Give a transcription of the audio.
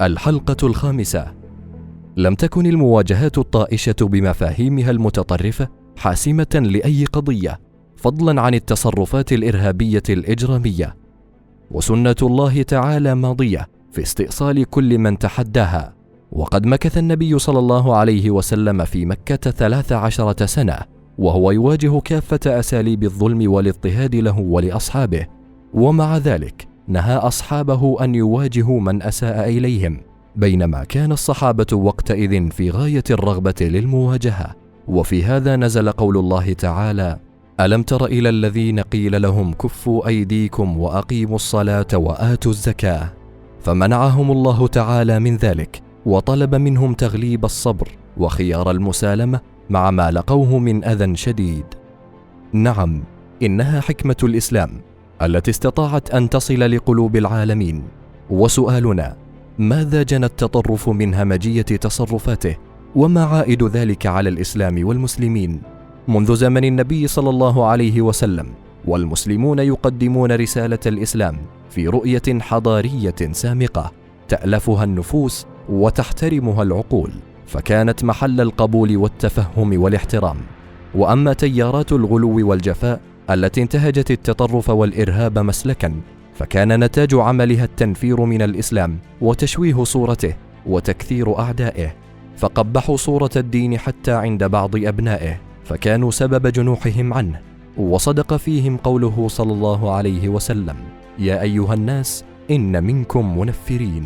الحلقة الخامسة. لم تكن المواجهات الطائشة بمفاهيمها المتطرفة حاسمة لأي قضية، فضلا عن التصرفات الإرهابية الإجرامية، وسنة الله تعالى ماضية في استئصال كل من تحداها. وقد مكث النبي صلى الله عليه وسلم في مكة 13 سنة وهو يواجه كافة أساليب الظلم والاضطهاد له ولأصحابه، ومع ذلك نهى أصحابه أن يواجهوا من أساء إليهم، بينما كان الصحابة وقتئذ في غاية الرغبة للمواجهة. وفي هذا نزل قول الله تعالى: ألم تر إلى الذين قيل لهم كفوا أيديكم وأقيموا الصلاة وآتوا الزكاة، فمنعهم الله تعالى من ذلك، وطلب منهم تغليب الصبر وخيار المسالمة مع ما لقوه من أذى شديد. نعم، إنها حكمة الإسلام التي استطاعت أن تصل لقلوب العالمين. وسؤالنا: ماذا جنى التطرف من همجية تصرفاته؟ وما عائد ذلك على الإسلام والمسلمين؟ منذ زمن النبي صلى الله عليه وسلم والمسلمون يقدمون رسالة الإسلام في رؤية حضارية سامقة تألفها النفوس وتحترمها العقول، فكانت محل القبول والتفهم والاحترام. وأما تيارات الغلو والجفاء التي انتهجت التطرف والإرهاب مسلكا، فكان نتاج عملها التنفير من الإسلام وتشويه صورته وتكثير أعدائه، فقبحوا صورة الدين حتى عند بعض أبنائه، فكانوا سبب جنوحهم عنه. وصدق فيهم قوله صلى الله عليه وسلم: يا أيها الناس إن منكم منفرين.